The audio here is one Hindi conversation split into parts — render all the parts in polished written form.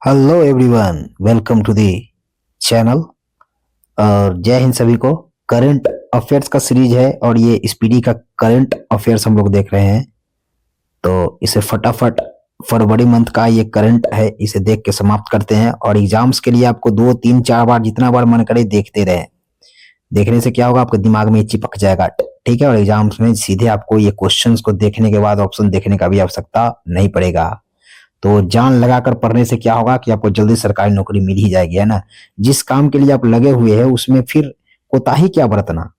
Hello everyone, welcome to the channel. और जय हिंद सभी को। करंट अफेयर्स का सीरीज है और ये स्पीडी का करंट अफेयर्स हम लोग देख रहे हैं। तो इसे फटाफट फरवरी मंथ का ये करंट है, इसे देख के समाप्त करते हैं। और एग्जाम्स के लिए आपको 2 3 4 बार जितना बार मन करे देखते रहे। देखने से क्या होगा, आपके दिमाग में ये चिपक जाएगा। ठीक है। और एग्जाम्स में सीधे आपको ये क्वेश्चंस को देखने के बाद ऑप्शन देखने का भी आवश्यकता नहीं पड़ेगा। तो जान लगाकर पढ़ने से क्या होगा कि आपको जल्दी सरकारी नौकरी मिल ही जाएगी, है ना। जिस काम के लिए आप लगे हुए हैं उसमें फिर कोताही क्या बरतना।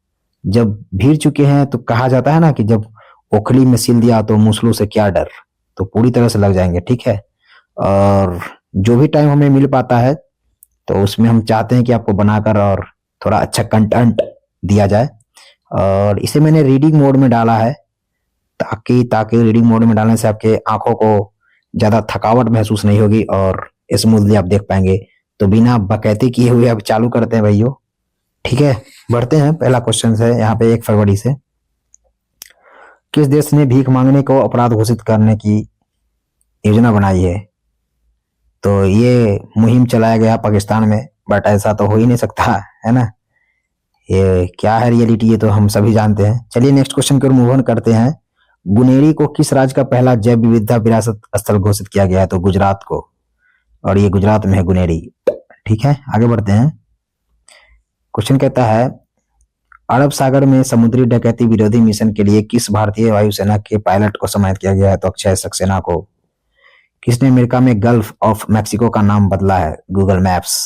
जब भीड़ चुके हैं तो कहा जाता है ना कि जब ओखली में सिल दिया तो मूसलों से क्या डर। तो पूरी तरह से लग जाएंगे। ठीक है। और जो भी टाइम हमें मिल पाता है तो उसमें हम चाहते हैं कि आपको बनाकर और थोड़ा अच्छा कंटेंट दिया जाए। और इसे मैंने रीडिंग मोड में डाला है ताकि ताकि रीडिंग मोड में डालने से आपके आंखों को ज्यादा थकावट महसूस नहीं होगी और स्मूथली आप देख पाएंगे। तो बिना बकैती किए हुए अब चालू करते हैं भाइयों। ठीक है। बढ़ते हैं। पहला क्वेश्चन है यहाँ पे 1 फरवरी से। किस देश ने भीख मांगने को अपराध घोषित करने की योजना बनाई है? तो ये मुहिम चलाया गया पाकिस्तान में, बट ऐसा तो हो ही नहीं सकता, है ना। ये क्या है रियलिटी, ये तो हम सभी जानते हैं। चलिए नेक्स्ट क्वेश्चन की ओर मूव ऑन करते हैं। गुनेरी को किस राज्य का पहला जैव विविधता विरासत स्थल घोषित किया गया है? तो गुजरात को। और ये गुजरात में है गुनेरी। ठीक है, आगे बढ़ते हैं। क्वेश्चन कहता है, अरब सागर में समुद्री डकैती विरोधी मिशन के लिए किस भारतीय वायुसेना के पायलट को सम्मानित किया गया है? तो अक्षय सक्सेना को। किसने अमेरिका में गल्फ ऑफ मैक्सिको का नाम बदला है? Google maps.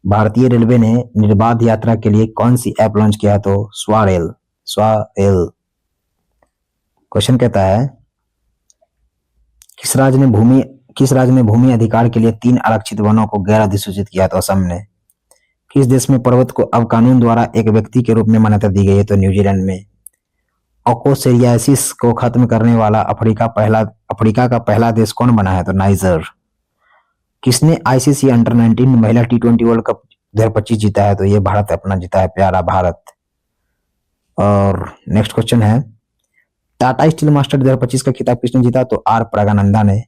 भारतीय रेलवे ने निर्बाध यात्रा के लिए कौन सी ऐप लॉन्च किया है? तो स्वारेल। स्वारेल। क्वेश्चन कहता है, किस राज्य ने भूमि अधिकार के लिए 3 आरक्षित वनों को गैर अधिसूचित किया? तो असम ने। किस देश में पर्वत को अब कानून द्वारा एक व्यक्ति के रूप में मान्यता दी गई है? तो न्यूजीलैंड में। ओकोसेरियासिस को खत्म करने वाला अफ्रीका का पहला देश कौन बना है? तो नाइजर। किसने आईसीसी अंडर 19 महिला T20 वर्ल्ड कप 2025 जीता है? तो ये भारत अपना जीता है, प्यारा भारत। और नेक्स्ट क्वेश्चन है, टाटा स्टील मास्टर 2025 का खिताब किसने जीता? तो आर प्रगानंदा ने।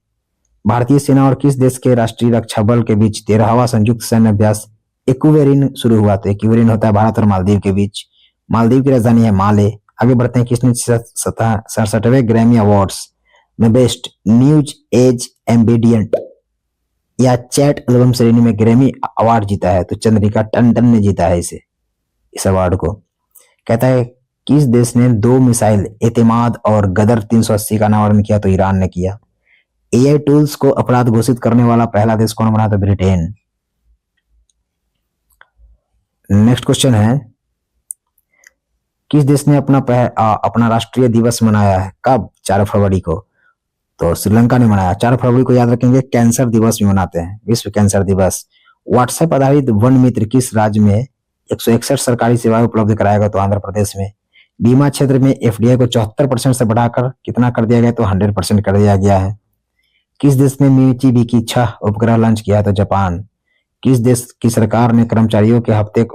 भारतीय सेना और किस देश के राष्ट्रीय रक्षा बल के बीच 13वां संयुक्त सैन्य अभ्यास इक्वेरिन शुरू हुआ? तो इक्वेरिन होता है भारत और मालदीव के बीच। मालदीव की राजधानी है माले। आगे बढ़ते हैं। किसने 67वें ग्रैमी अवार्ड्स में बेस्ट न्यूज एज एम्बिडियंट या चैट एल्बम श्रेणी में ग्रैमी अवार्ड जीता है? तो चंद्रिका टंडन ने जीता है इस अवार्ड को। कहता है, किस देश ने 2 मिसाइल एतेमाद और गदर 380 का अनावरण किया? तो ईरान ने किया। एआई टूल्स को अपराध घोषित करने वाला पहला देश कौन बना? था ब्रिटेन। नेक्स्ट क्वेश्चन है, किस देश ने अपना राष्ट्रीय दिवस मनाया है? कब? 4 फरवरी को। तो श्रीलंका ने मनाया। 4 फरवरी को याद रखेंगे कैंसर दिवस भी मनाते हैं, विश्व कैंसर दिवस। व्हाट्सएप आधारित वन मित्र किस राज्य में 161 सरकारी सेवाएं उपलब्ध कराएगा? तो आंध्र प्रदेश में। बीमा क्षेत्र में एफडीआई को 74% से बढ़ाकर कितना कर दिया गया? तो 100% कर दिया गया है। किस देश ने मिचिबिकी 6 उपग्रह लॉन्च किया? तो जापान। किस देश की सरकार ने कर्मचारियों के हफ्ते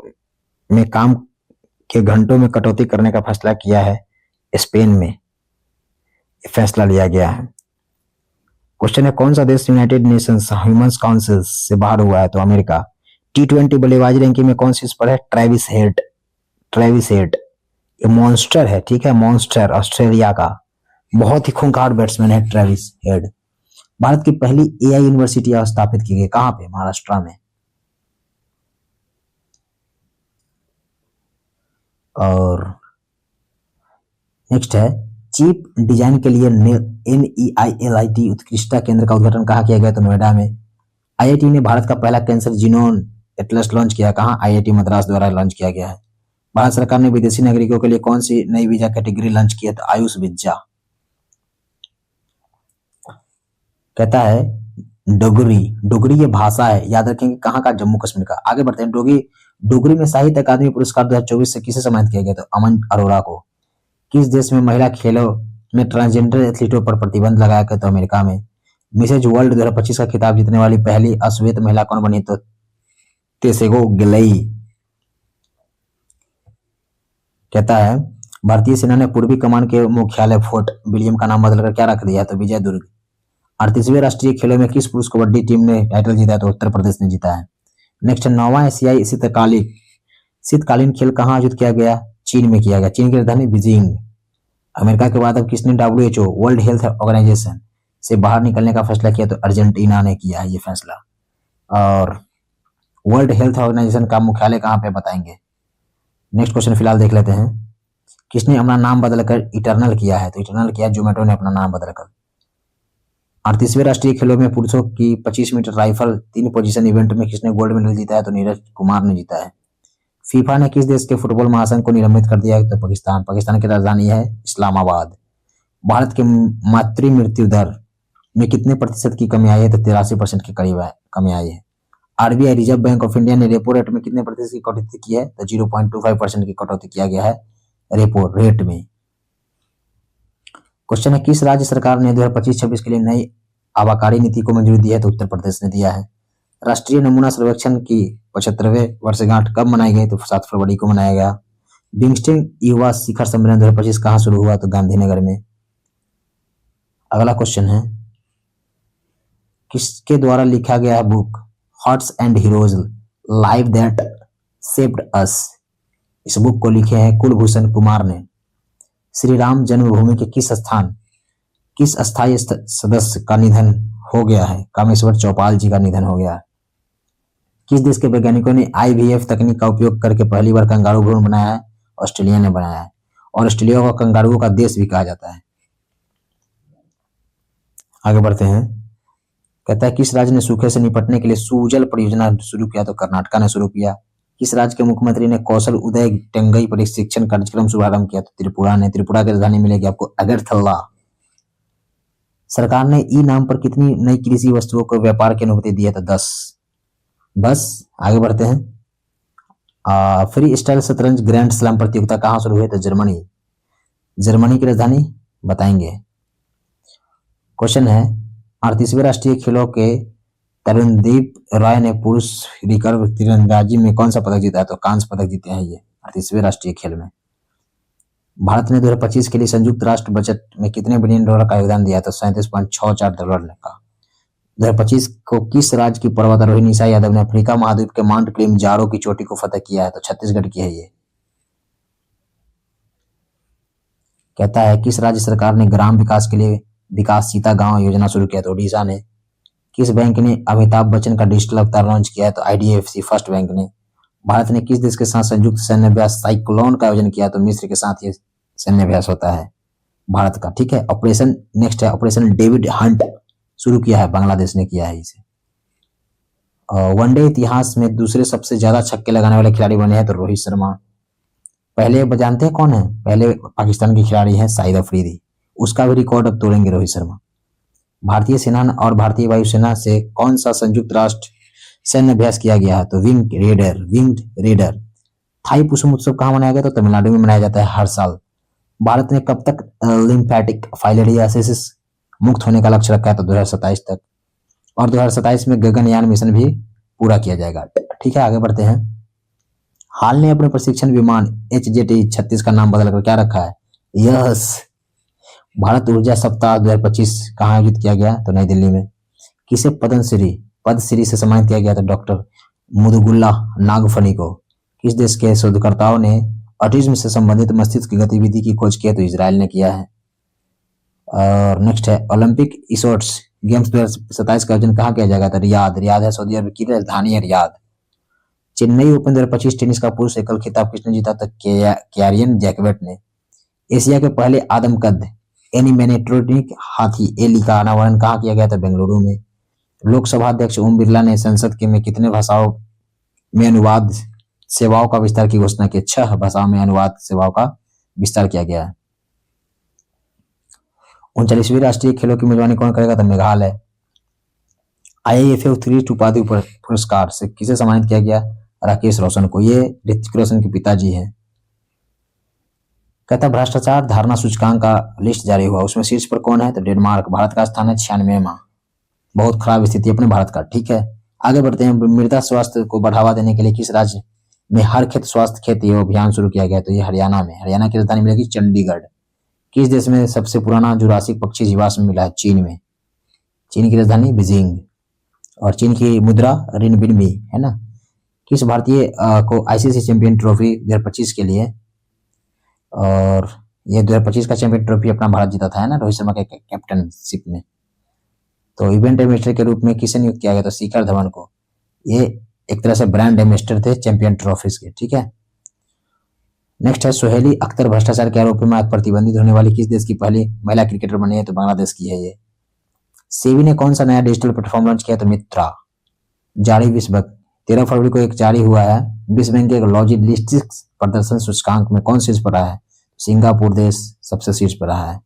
में काम के घंटों में कटौती करने का फैसला किया है? स्पेन में फैसला लिया गया है। क्वेश्चन है, कौन सा देश यूनाइटेड नेशंस ह्यूमन काउंसिल से बाहर हुआ है? तो अमेरिका। T20 बल्लेबाजी रैंकिंग में कौन सी पर है? Travis head. ट्रेविस हेड ये मॉन्स्टर है। ठीक है, मॉन्स्टर ऑस्ट्रेलिया का बहुत ही खूंखार बैट्समैन है ट्रेविस हेड। भारत की पहली एआई यूनिवर्सिटी स्थापित की गई कहां पे? महाराष्ट्र में। और नेक्स्ट है, चिप डिजाइन के लिए NEILIT उत्कृष्टता केंद्र का उद्घाटन कहाँ किया गया? तो नोएडा में। आईआईटी ने भारत का पहला कैंसर जीनोम एटलस लॉन्च किया कहाँ? आईआईटी मद्रास द्वारा लॉन्च किया गया है। भारत सरकार ने विदेशी नागरिकों के लिए कौन सी नई वीजा कैटेगरी लॉन्च की है? तो आयुष वीजा। कहता है, डोगरी ये भाषा है, याद रखेंगे कहाँ का? जम्मू कश्मीर का। आगे बढ़ते हैं। डोगरी में साहित्य अकादमी पुरस्कार 2024 से किसे सम्मानित किया गया? तो अमन अरोड़ा को। किस देश में महिला खेलों में ट्रांसजेंडर एथलीटों पर प्रतिबंध लगाया गया? तो अमेरिका में। मिसेज वर्ल्ड 2025 का खिताब जीतने वाली पहली अश्वेत महिला कौन बनी? तो तेसेगो गिलई। कहता है, भारतीय सेना ने पूर्वी कमान के मुख्यालय फोर्ट विलियम का नाम बदलकर क्या रख दिया? तो विजय दुर्ग। 38वें राष्ट्रीय खेलों में किस पुरुष कबड्डी टीम ने टाइटल जीता है? तो उत्तर प्रदेश ने जीता है। नेक्स्ट, 9वां एशियाई शीतकालीन खेल कहाँ आयोजित किया गया? चीन में किया गया। चीन की राजधानी बीजिंग। अमेरिका के बाद अब किसने WHO वर्ल्ड हेल्थ ऑर्गेनाइजेशन से बाहर निकलने का फैसला किया? तो अर्जेंटीना ने किया है ये फैसला। और वर्ल्ड हेल्थ ऑर्गेनाइजेशन का मुख्यालय कहाँ पे बताएंगे? नेक्स्ट क्वेश्चन फिलहाल देख लेते हैं। किसने अपना नाम बदलकर इटर्नल किया है? तो इटर्नल किया जोमेटो ने अपना नाम बदलकर। 38वें राष्ट्रीय खेलों में पुरुषों की 25 मीटर राइफल 3 पोजीशन इवेंट में किसने गोल्ड मेडल जीता है? तो नीरज कुमार ने जीता है। फीफा ने किस देश के फुटबॉल महासंघ को निलंबित कर दिया है? तो पाकिस्तान की राजधानी है इस्लामाबाद। भारत के मातृ मृत्यु दर में कितने प्रतिशत की कमी आई है? तो 83% की करीब कमी आई है। RBI reserve bank of India ने रेपो रेट में कितने प्रतिशत की कटौती की है? तो 0.25% की कटौती किया गया है रेपो रेट में। क्वेश्चन है, किस राज्य सरकार ने 2025-26 के लिए नई आबकारी नीति को मंजूरी दी है? तो उत्तर प्रदेश ने दिया है। राष्ट्रीय नमूना सर्वेक्षण की 75वें वर्षगांठ कब मनाई गई? तो 7 फरवरी को मनाया गया। बिम्स्टेक युवा शिखर सम्मेलन 2025 कहाँ शुरू हुआ? तो गांधीनगर में। अगला क्वेश्चन है, किसके द्वारा लिखा गया book hearts and heroes life that shaped us? इस बुक को लिखे हैं कुलभूषण कुमार ने। श्री राम जन्मभूमि के किस अस्थायी सदस्य का निधन हो गया है? कामेश्वर चौपाल जी का निधन हो गया है। किस देश के वैज्ञानिकों ने IVF तकनीक का उपयोग करके पहली बार कंगारू भ्रूण बनाया है? ऑस्ट्रेलिया ने बनाया है। और ऑस्ट्रेलिया को कंगारुओं का देश भी कहा जाता है। आगे बढ़ते हैं। कहता है, किस राज्य ने सूखे से निपटने के लिए सुजल परियोजना शुरू किया? तो कर्नाटका ने शुरू किया। किस राज्य के मुख्यमंत्री ने कौशल उदय टेंगई प्रशिक्षण कार्यक्रम शुभारंभ किया? तो त्रिपुरा ने। त्रिपुरा की राजधानी मिलेगी आपको अगरतला। सरकार ने ई नाम पर कितनी नई कृषि वस्तुओं को व्यापार की अनुमति दी है? तो 10। बस आगे बढ़ते हैं। फ्री स्टाइल शतरंज ग्रैंड स्लैम प्रतियोगिता कहाँ शुरू हुई? तो जर्मनी की राजधानी बताएंगे। क्वेश्चन है, 38वें राष्ट्रीय खेलों के तरुणदीप राय ने पुरुष रिकर्व तीरंदाजी में कौन सा पदक जीता है? तो कांस्य पदक जीते हैं ये 38वें राष्ट्रीय खेल में। भारत ने 2025 के लिए संयुक्त राष्ट्र बजट में कितने बिलियन डॉलर का योगदान दिया? तो 37.64 डॉलर का। 2025 को किस राज्य की पर्वतारोही निशा यादव ने अफ्रीका महाद्वीप के माउंट किलिमंजारो की चोटी को फतह किया है? तो छत्तीसगढ़ की है ये। कहता है, किस राज्य सरकार ने ग्राम विकास के लिए विकासशीता गांव योजना शुरू किया? तो ओडिशा ने। किस बैंक ने अमिताभ बच्चन का डिजिटल अवतार लॉन्च किया है? तो IDFC फर्स्ट बैंक ने। भारत ने किस देश के साथ संयुक्त सैन्य अभ्यास साइक्लोन का आयोजन किया? तो मिस्र के साथ ये सैन्य अभ्यास होता है भारत का। ठीक है। ऑपरेशन नेक्स्ट है, ऑपरेशन डेविड हंट शुरू किया है, बांग्लादेश ने किया है इसे। वनडे इतिहास में दूसरे सबसे ज्यादा छक्के लगाने वाले खिलाड़ी बने हैं तो रोहित शर्मा। पहले जानते हैं कौन है? पहले पाकिस्तान के खिलाड़ी हैं शाहिद अफरीदी, उसका भी रिकॉर्ड अब तोड़ेंगे रोहित शर्मा। भारतीय सेना और भारतीय वायुसेना से कौन सा संयुक्त राष्ट्र सैन्य अभ्यास किया गया है? तो विंग्ड रेडर। थाई पुष्प उत्सव कहाँ मनाया गया? तो तमिलनाडु में मनाया जाता है हर साल। भारत ने कब तक लिम्फेटिक फाइलेरियासिस मुक्त होने का लक्ष्य रखा है? तो 2027 तक। और 2027 में गगनयान मिशन भी पूरा किया जाएगा। ठीक है, आगे बढ़ते हैं। हाल ने अपने प्रशिक्षण विमान HJT-36 का नाम बदलकर क्या रखा है? यस। भारत ऊर्जा सप्ताह 2025 कहाँ आयोजित किया गया? तो नई दिल्ली में। किसे पद्मश्री से सम्मानित किया गया? तो डॉक्टर मुदुगुल्ला नागफनी को। किस देश के शोधकर्ताओं ने ऑटिज्म से संबंधित मस्तिष्क की गतिविधि की खोज की है? तो इजराइल ने किया है। और नेक्स्ट है, ओलंपिक स्पोर्ट्स गेम्स 2027 का आयोजन कहाँ किया जाएगा? तो रियाद है, सऊदी अरब की राजधानी है रियाद। चेन्नई ओपन 2025 टेनिस का पुरुष एकल खिताब किसने जीता? तो कैरियन जैकवेट ने। एशिया के पहले आदमकद एनिमेट्रोनिक हाथी एली का अनावरण कहाँ किया गया? था बेंगलुरु में। लोकसभा अध्यक्ष ओम बिरला ने संसद के में कितने भाषाओं में अनुवाद सेवाओं का विस्तार की घोषणा की? 6 भाषाओं में अनुवाद सेवाओं का विस्तार किया गया है। 39वीं राष्ट्रीय खेलों की मेजबानी कौन करेगा? तो मेघालय। IIFF उत्कृष्ट उपाधि पुरस्कार से किसे सम्मानित किया गया? राकेश रोशन को। ये ऋतिक रोशन के पिताजी हैं। कहता भ्रष्टाचार धारणा सूचकांक का लिस्ट जारी हुआ, उसमें शीर्ष पर कौन है? तो डेनमार्क। भारत का स्थान है 96वां। बहुत खराब स्थिति अपने भारत का। ठीक है, आगे बढ़ते हैं। मृदा स्वास्थ्य को बढ़ावा देने के लिए किस राज्य में हर खेत स्वास्थ्य खेती अभियान शुरू किया गया? तो ये हरियाणा में। हरियाणा की राजधानी मिलेगी चंडीगढ़। किस देश में सबसे पुराना जुरासिक पक्षी जीवाश्म मिला है? चीन में। चीन की राजधानी बीजिंग। और चीन की मुद्रा रिनबिनबी है ना। किस भारतीय को आईसीसी चैंपियन ट्रॉफी 2025 के लिए, और ये 2025 का चैंपियन ट्रॉफी अपना भारत जीता था, है ना, रोहित शर्मा के कैप्टनशिप में। तो इवेंट एडमिनिस्ट्रेटर के रूप में किसे नियुक्त किया गया? तो शिखर धवन को। ये एक तरह से ब्रांड एम्बेसडर थे चैंपियन ट्रॉफीज के, ठीक है। नेक्स्ट है सोहेली अख्तर भ्रष्टाचार के आरोप में आज प्रतिबंधित होने वाली किस देश की पहली महिला क्रिकेटर बनी है? तो बांग्लादेश की है ये। सेबी ने कौन सा नया डिजिटल प्लेटफॉर्म लॉन्च किया? तो मित्रा। जारी विश्व बैंक 13 फरवरी को एक जारी हुआ है। विश्व बैंक के लॉजिस्टिक्स प्रदर्शन सूचकांक में कौन शीर्ष पर रहा है? सिंगापुर देश सबसे शीर्ष पर रहा है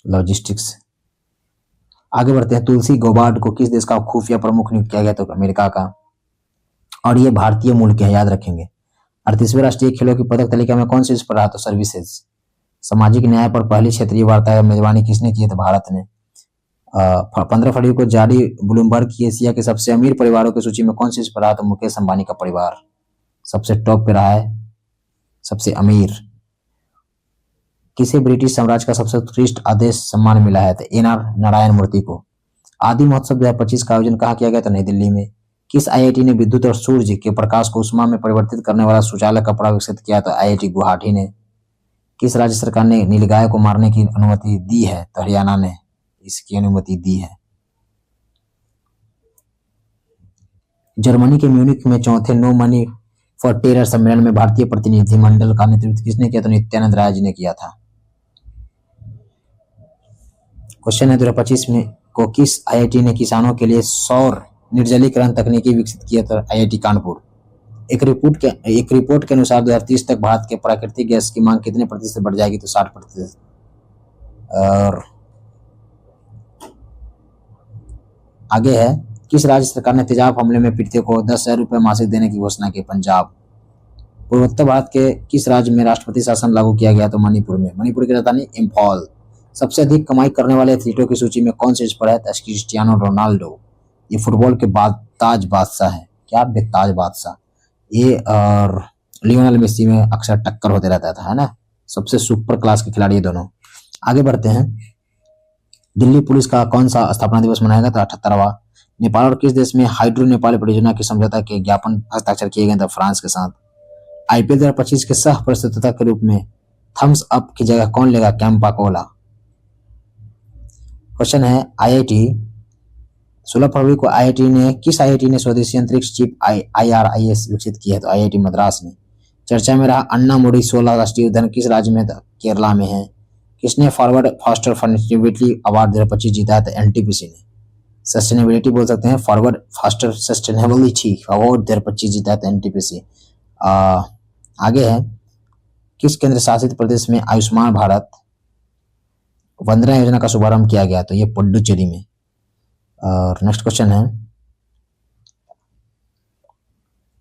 लॉजिस्टिक्स। आगे बढ़ते हैं। तुलसी गोबार्ड को किस देश का खुफिया प्रमुख नियुक्त किया गया? तो अमेरिका का। और ये भारतीय मूल के हैं, याद रखेंगे। 38वें राष्ट्रीय खेलों की पदक तालिका में कौन शीर्ष पर रहा? तो सर्विसेज। सामाजिक न्याय पर पहली क्षेत्रीय वार्ता की मेजबानी किसने की? तो भारत ने। 15 फरवरी को जारी ब्लूमबर्ग की एशिया के सबसे अमीर परिवारों की सूची में कौन शीर्ष पर रहा? तो मुकेश अंबानी का परिवार सबसे टॉप पे रहा है, सबसे अमीर। किसे ब्रिटिश साम्राज्य का सबसे उत्कृष्ट आदेश सम्मान मिला है? तो एनआर नारायण मूर्ति को। आदि महोत्सव 2025 का आयोजन कहाँ किया गया? तो नई दिल्ली में। किस आईआईटी ने विद्युत और सूर्य के प्रकाश को उष्मा में परिवर्तित करने वाला सुचालक कपड़ा विकसित किया? तो आईआईटी गुवाहाटी ने। किस राज्य सरकार ने नीलगाय को मारने की अनुमति दी है? तो हरियाणा ने इसकी अनुमति दी है। जर्मनी के म्यूनिख में चौथे नो मनी फॉर टेरर सम्मेलन में भारतीय प्रतिनिधिमंडल का नेतृत्व किसने किया? तो नित्यानंद राय जी ने किया था। क्वेश्चन है 2025 में को किस आईआईटी ने किसानों के लिए सौर निर्जलीकरण तकनीकी विकसित किया? तो आईआईटी कानपुर। एक रिपोर्ट के अनुसार 2030 तक भारत के प्राकृतिक गैस की मांग कितने प्रतिशत बढ़ जाएगी? तो 60%। और आगे है। किस राज्य सरकार ने तेजाब हमले में पीड़ितों को 10,000 रुपये मासिक देने की घोषणा की? पंजाब। पूर्वोत्तर भारत के किस राज्य में राष्ट्रपति शासन लागू किया गया? तो मणिपुर में। मणिपुर की राजधानी इम्फाल। सबसे अधिक कमाई करने वाले एथलीटों की सूची में कौन शीर्ष पर है? Cristiano Ronaldo. ये फुटबॉल के बेताज बादशाह है। क्या बेताज बादशाह। ये और लियोनेल मेसी में अक्सर टक्कर होते रहता था, है ना। सबसे सुपर क्लास के खिलाड़ी दोनों। आगे बढ़ते हैं। दिल्ली पुलिस का कौन सा स्थापना दिवस मनाया गया? तो 78वां। नेपाल और किस देश में हाइड्रो नेपाल परियोजना की समझौता के ज्ञापन हस्ताक्षर किए गए? तो फ्रांस के साथ। आईपीएल 2025 के सह प्रस्तुता के रूप में थम्स अप की जगह कौन लेगा? कैंपा कोला। क्वेश्चन है आईआईटी 16 फरवरी को किस आईआईटी ने स्वदेशी अंतरिक्ष चिप IRIS विकसित की है? तो आईआईटी मद्रास ने। चर्चा में रहा अन्ना मोडी 16 राष्ट्रीय उद्यान किस राज्य में? केरला में है। किसने फॉरवर्ड फास्टर सस्टेनेबिलिटी अवार्ड 2025 जीता है? तो एनटीपीसी ने। सस्टेनेबिलिटी बोल सकते हैं, फॉरवर्ड फास्टर सस्टेनेबिलिटी अवार्ड 2025 जीता है तो एनटीपीसी। आगे है। किस केंद्र शासित प्रदेश में आयुष्मान भारत वंदना योजना का शुभारंभ किया गया? तो ये पुडुचेरी में। और नेक्स्ट क्वेश्चन है,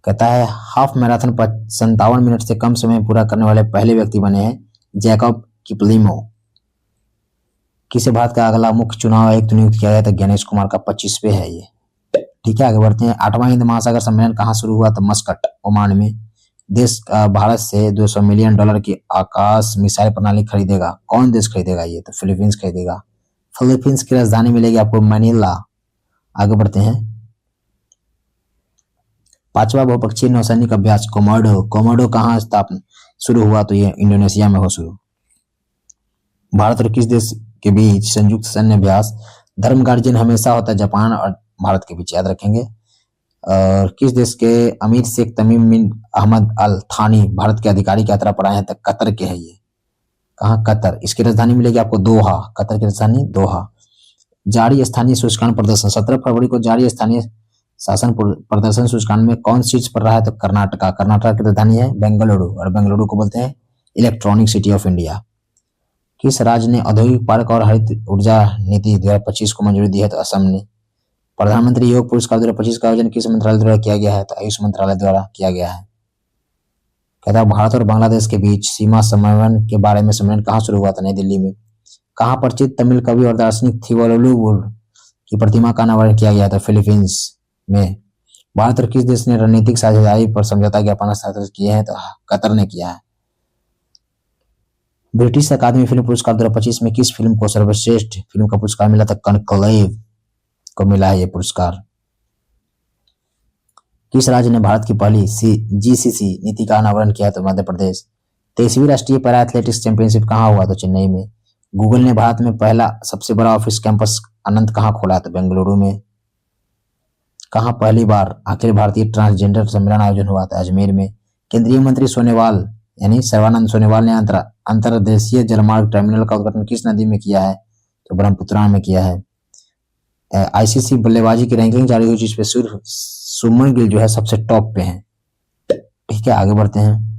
कहता है हाफ मैराथन 57 मिनट से कम समय पूरा करने वाले पहले व्यक्ति बने हैं जैकब किपलिमो। किसे भारत का अगला मुख्य चुनाव आयुक्त नियुक्त किया गया? तो गणेश कुमार का 25वें है ये। ठीक है, आगे बढ़ते हैं। 8वां हिंद महासागर सम्मेलन कहाँ शुरू हुआ? तो मस्कट, ओमान में। देश भारत से $200 मिलियन की आकाश मिसाइल प्रणाली खरीदेगा। कौन देश खरीदेगा? ये तो फिलीपींस खरीदेगा। फिलीपींस की राजधानी मिलेगी आपको मनीला। आगे बढ़ते हैं। 5वां बहुपक्षीय नौसैनिक अभ्यास कोमोडो कहाँ स्थापना शुरू हुआ? तो ये इंडोनेशिया में हो शुरू। भारत और किस देश के बीच संयुक्त सैन्य अभ्यास धर्म गार्जियन हमेशा होता है? जापान और भारत के बीच, याद रखेंगे। और किस देश के अमीर शेख तमीम बिन अहमद अल थानी भारत के आधिकारिक यात्रा पर आए हैं? तो कतर के है ये। कहाँ? कतर। इसकी राजधानी मिलेगी आपको दोहा। कतर की राजधानी दोहा। जारी स्थानीय सूचकांक प्रदर्शन 17 फरवरी को जारी स्थानीय शासन प्रदर्शन सूचकांक में कौन शीर्ष पर रहा है? तो कर्नाटका। कर्नाटक की राजधानी है बेंगलुरु और बेंगलुरु को बोलते हैं इलेक्ट्रॉनिक सिटी ऑफ इंडिया। किस राज्य ने औद्योगिक पार्क और हरित ऊर्जा नीति 2025 को मंजूरी दी है? तो असम ने। प्रधानमंत्री योग पुरस्कार 2025 का आयोजन किस मंत्रालय द्वारा किया गया है? तो आयुष मंत्रालय द्वारा किया गया है। कहता है भारत और बांग्लादेश के बीच सीमा समन्वयन के बारे में सम्मेलन कहाँ शुरू हुआ था? नई दिल्ली में। कहाँ परिचित तमिल कवि और दार्शनिक थिरुवल्लुवर की प्रतिमा का अनावरण किया गया था? फिलीपींस में। भारत और किस देश ने रणनीतिक साझेदारी पर समझौता ज्ञापन हस्ताक्षर किए हैं? तो कतर ने किया है। ब्रिटिश अकादमी फिल्म पुरस्कार 2025 में किस फिल्म को सर्वश्रेष्ठ फिल्म का पुरस्कार मिला था? कनक्लेव। को मिला है ये पुरस्कार। किस राज्य ने भारत की पहली जीसीसी नीति का अनावरण किया? तो मध्य प्रदेश। 23वीं राष्ट्रीय पैरा एथलेटिक्स चैंपियनशिप कहाँ हुआ? तो चेन्नई में। गूगल ने भारत में पहला सबसे बड़ा ऑफिस कैंपस अनंत कहाँ खोला? तो बेंगलुरु में। कहाँ पहली बार अखिल भारतीय ट्रांसजेंडर सम्मेलन आयोजन हुआ? था अजमेर में। केंद्रीय मंत्री सोनेवाल यानी सर्बानंद सोनेवाल ने अंतर्देशीय जलमार्ग टर्मिनल का उद्घाटन किस नदी में किया है? तो ब्रह्मपुत्र में किया है। आईसीसी बल्लेबाजी की रैंकिंग जारी हुई जिसपे सुमन गिल जो है सबसे टॉप पे हैं। ठीक है, आगे बढ़ते हैं।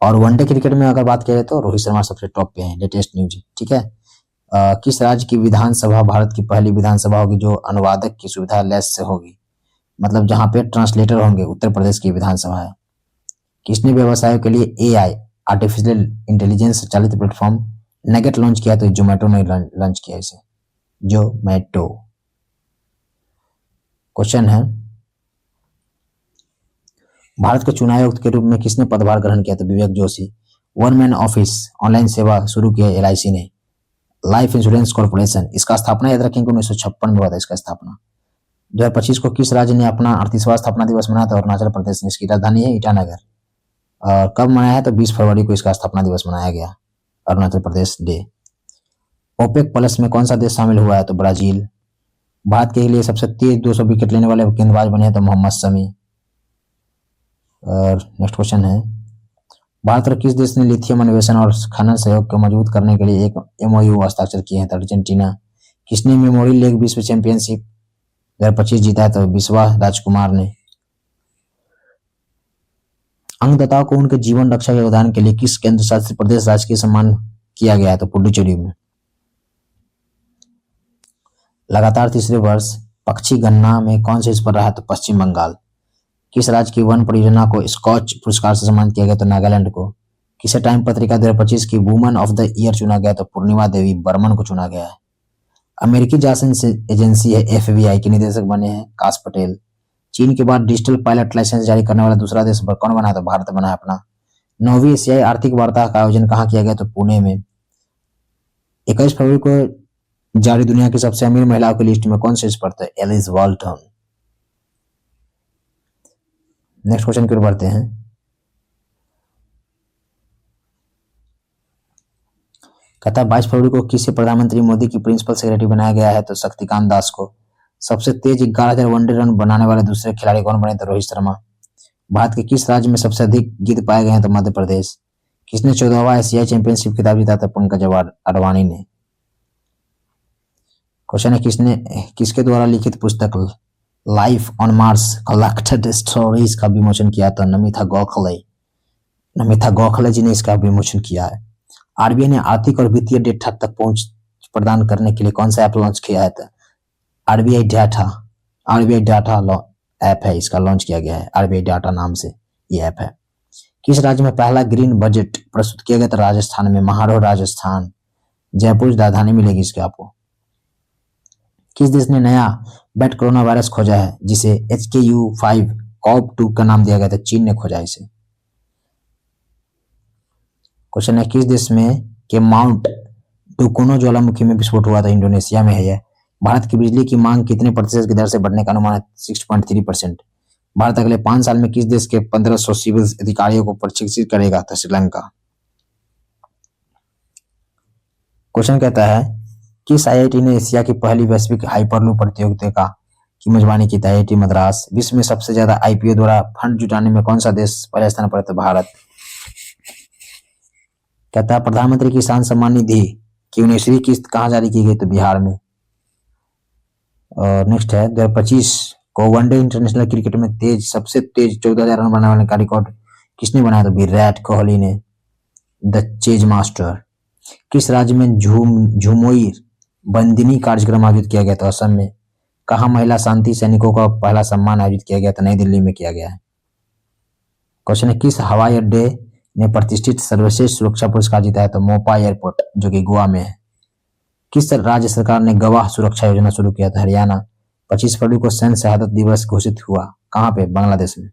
और वनडे क्रिकेट में अगर बात करें तो रोहित शर्मा सबसे टॉप पे हैं। Latest news. ठीक है। किस राज्य की विधानसभा भारत की पहली विधानसभा होगी जो अनुवादक की सुविधा लेस से होगी? मतलब जहां पे ट्रांसलेटर होंगे। उत्तर प्रदेश की विधानसभा है। किसने व्यवसायों के लिए एआई आर्टिफिशियल इंटेलिजेंस चालित प्लेटफॉर्म नेगेट लॉन्च किया? तो जोमेटो ने लॉन्च किया इसे। जोमेटो। क्वेश्चन है, भारत के चुनाव आयुक्त के रूप में किसने पदभार ग्रहण किया? तो Vivek Joshi. One man office online सेवा शुरू की है एलआईसी ने। लाइफ इंश्योरेंस कॉर्पोरेशन, इसका स्थापना याद रखेंगे 1956 में हुआ था इसका स्थापना। 2025 को किस राज्य ने अपना 38वां स्थापना दिवस मनाया था? अरुणाचल प्रदेश ने। इसकी राजधानी है ईटानगर। और कब मनाया है? तो 20 फरवरी को इसका स्थापना दिवस मनाया गया, Arunachal Pradesh day. OPEC plus में कौन सा देश शामिल हुआ है? तो ब्राजील। भारत के लिए सबसे तेज 200 विकेट लेने वाले गेंदबाज बने हैं तो मोहम्मद शमी। और नेक्स्ट क्वेश्चन है, भारत और किस देश ने लिथियम अन्वेषण और खनन सहयोग को मजबूत करने के लिए एक एमओयू हस्ताक्षर किए हैं? तो अर्जेंटीना। किसने मेमोरियल लीग विश्व चैंपियनशिप 2025 जीता है? तो विश्वा राजकुमार ने। अंगदाताओं को उनके जीवन रक्षा के योगदान के लिए किस केंद्र शासित प्रदेश राजकीय सम्मान किया गया है? तो पुडुचेरी में। लगातार तीसरे वर्ष पक्षी गणना में कौन से इस पर रहा? तो पश्चिम बंगाल। किस राज्य की वन परियोजना को स्कॉच पुरस्कार से सम्मानित किया गया? तो नागालैंड को। किसे टाइम पत्रिका 2025 की वुमन ऑफ द ईयर चुना गया? तो पूर्णिमा देवी बर्मन को चुना गया है। अमेरिकी जासूस एजेंसी है एफबीआई के निदेशक बने हैं काश पटेल। चीन के बाद डिजिटल पायलट लाइसेंस जारी करने वाला दूसरा देश कौन बना? तो भारत बना है अपना। 9वीं एशियाई आर्थिक वार्ता का आयोजन कहाँ किया गया? तो पुणे में। 21 फरवरी को जारी दुनिया की सबसे अमीर महिलाओं की लिस्ट में कौन शीर्ष पर? तो एलिस वॉल्टन। नेक्स्ट क्वेश्चन की ओर बढ़ते हैं। कहता है 22 फरवरी को किसे प्रधानमंत्री मोदी की प्रिंसिपल सेक्रेटरी बनाया गया है? तो शक्तिकांत दास को। सबसे तेज 11,000 वनडे रन बनाने वाले दूसरे खिलाड़ी कौन बने? तो रोहित शर्मा। भारत के किस राज्य में सबसे अधिक गिद्ध पाए गए हैं? तो मध्य प्रदेश। किसने 14वां एशियाई चैंपियनशिप खिताब जीता था? पंकज अडवाणी ने। क्वेश्चन है, किसके द्वारा लिखित पुस्तक life on Mars collected stories का विमोचन किया था? नमिता गोखले जी ने इसका विमोचन किया है। आरबीआई ने आर्थिक और वित्तीय डेटा तक पहुंच प्रदान करने के लिए कौन सा ऐप लॉन्च किया है? आरबीआई डाटा ऐप है, इसका लॉन्च किया गया है। आरबीआई डाटा नाम से ये ऐप है। किस राज्य में पहला ग्रीन बजट प्रस्तुत किया गया था? राजस्थान में। महारोह राजस्थान। जयपुर राजधानी मिलेगी इसके आपको। किस देश ने नया बैट कोरोना वायरस खोजा है जिसे HKU5CoV-2 का नाम दिया गया था? चीन ने खोजा इसे। क्वेश्चन है, किस देश में के माउंट डुकोनो ज्वालामुखी में विस्फोट हुआ था? इंडोनेशिया में है यह। भारत की बिजली की मांग कितने प्रतिशत की दर से बढ़ने का अनुमान है? 6.3%। भारत अगले 5 साल में किस देश के 1500 सिविल अधिकारियों को प्रशिक्षित करेगा? तो श्रीलंका। क्वेश्चन कहता है, किस आईआईटी ने एशिया की पहली वैश्विक हाइपरलूप प्रतियोगिता की मेजबानी की? आईआईटी मद्रास। विश्व में सबसे ज्यादा आईपीओ द्वारा फंड जुटाने में कौन सा देश पहले स्थान पर है? तो भारत। कहता है, प्रधानमंत्री किसान सम्मान निधि की 19वीं किस्त कहाँ जारी की गई? तो बिहार में। और नेक्स्ट है, 2025 को वनडे इंटरनेशनल क्रिकेट में सबसे तेज 14,000 रन बनाने वाले का रिकॉर्ड किसने बनाया? तो विराट कोहली ने, द चेज मास्टर। किस राज्य में झुमोई बंदिनी कार्यक्रम आयोजित किया गया? तो असम में। कहाँ महिला शांति सैनिकों का पहला सम्मान आयोजित किया गया? तो नई दिल्ली में किया गया है। क्वेश्चन है, किस हवाई अड्डे ने प्रतिष्ठित सर्वश्रेष्ठ सुरक्षा पुरस्कार जीता है? तो मोपा एयरपोर्ट जो कि गोवा में है। किस राज्य सरकार ने गवाह सुरक्षा योजना शुरू किया था? हरियाणा। 25 फरवरी को सैन्य शहादत दिवस घोषित हुआ कहाँ पे? बांग्लादेश में।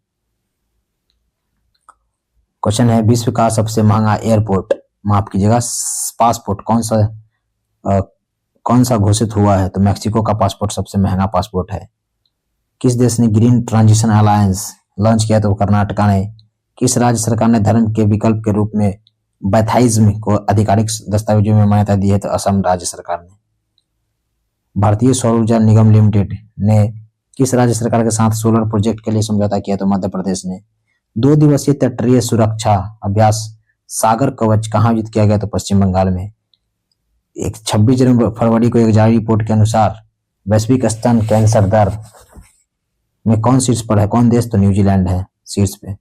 क्वेश्चन है, विश्व का सबसे महंगा एयरपोर्ट माफ कीजिएगा पासपोर्ट कौन सा कौन सा घोषित हुआ है? तो मैक्सिको का पासपोर्ट सबसे महंगा पासपोर्ट है। किस देश ने ग्रीन ट्रांजिशन अलायंस लॉन्च किया? तो कर्नाटका ने। किस राज्य सरकार ने धर्म के विकल्प के रूप में बैथाइज्म को आधिकारिक दस्तावेजों में मान्यता दी है? तो असम राज्य सरकार ने। भारतीय सौर ऊर्जा निगम लिमिटेड ने किस राज्य सरकार के साथ सोलर प्रोजेक्ट के लिए समझौता किया? तो मध्य प्रदेश ने। 2 दिवसीय तटीय सुरक्षा अभ्यास सागर कवच कहाँ आयोजित किया गया? तो पश्चिम बंगाल में। 26 फरवरी को एक जारी रिपोर्ट के अनुसार वैश्विक स्तन कैंसर दर में कौन शीर्ष पर है? कौन देश? तो न्यूजीलैंड है शीर्ष पे।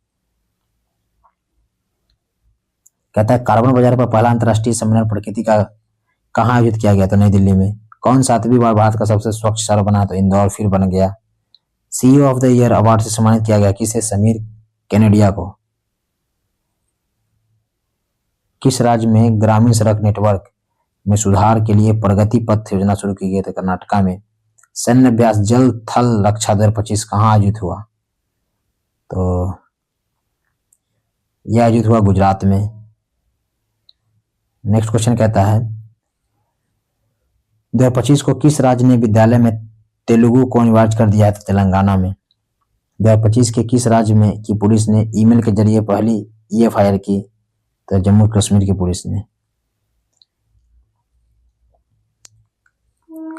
कहता है कार्बन बाजार पर पहला अंतर्राष्ट्रीय सम्मेलन प्रकृति का कहाँ आयोजित किया गया? तो नई दिल्ली में। कौन 7वीं बार भारत का सबसे स्वच्छ शहर बना? तो इंदौर फिर बन गया। CEO of the year award से सम्मानित किया गया किसे? समीर कैनेडिया को। किस राज्य में ग्रामीण सड़क नेटवर्क में सुधार के लिए प्रगति पथ योजना शुरू की गई? तो कर्नाटका में। सैन्य अभ्यास जल थल रक्षा 2025 कहाँ आयोजित हुआ? तो यह आयोजित हुआ गुजरात में। नेक्स्ट क्वेश्चन कहता है 2025 को किस राज्य ने विद्यालय में तेलुगु को अनिवार्य कर दिया है? तो तेलंगाना में। 2025 के किस राज्य में की पुलिस ने ईमेल के जरिए पहली EFIR की? तो जम्मू कश्मीर की पुलिस ने।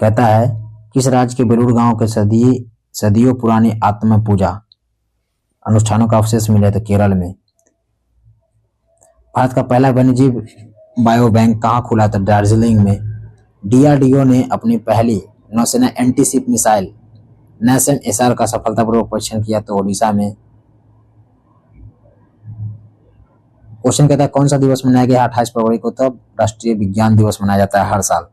कहता है किस राज्य के बेलूर गांव के सदियों पुरानी आत्म पूजा अनुष्ठानों का अवशेष मिले? तो केरल में। भारत का पहला वन्यजीव बायो बैंक कहाँ खुला? तो दार्जिलिंग में। DRDO ने अपनी पहली नौसेना एंटीशिप मिसाइल NASAM SR का सफलतापूर्वक परीक्षण किया? तो ओडिशा में। क्वेश्चन कहता है कौन सा दिवस मनाया गया 28 फरवरी को? तब राष्ट्रीय विज्ञान दिवस मनाया जाता है हर साल।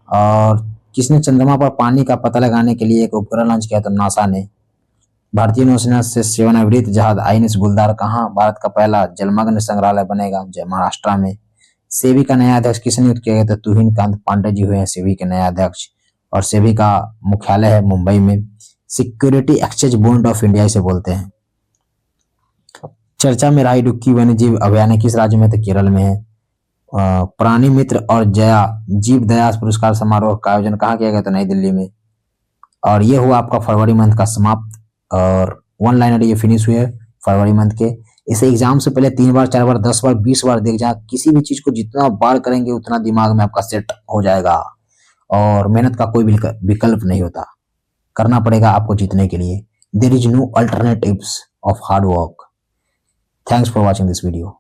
और किसने चंद्रमा पर पानी का पता लगाने के लिए एक उपग्रह लॉन्च किया? तो नासा ने। भारतीय नौसेना से सेवानिवृत्त जहाज INS गुलदार कहाँ भारत का पहला जलमग्न संग्रहालय बनेगा? महाराष्ट्र में। सेबी का नया अध्यक्ष किसने नियुक्त किया गया? तो तुहिन कांत पांडे जी हुए हैं सेबी के नए अध्यक्ष। और सेबी का मुख्यालय है मुंबई में। Security exchange board of India इसे बोलते हैं। चर्चा में राई डुक्की वन्यजीव अभयारण्य किस राज्य में? तो केरल में है। प्राणी मित्र और जया जीव दया पुरस्कार समारोह का आयोजन कहाँ किया गया? तो नई दिल्ली में। और ये हुआ आपका फरवरी मंथ का समाप्त। और 1 लाइनर ये फिनिश हुए फरवरी मंथ के। इसे एग्जाम से पहले 3 बार 4 बार 10 बार 20 बार देख जा। किसी भी चीज को जितना बार करेंगे उतना दिमाग में आपका सेट हो जाएगा। और मेहनत का कोई विकल्प नहीं होता, करना पड़ेगा आपको जीतने के लिए। There is no alternatives of hard work. Thanks for watching this video.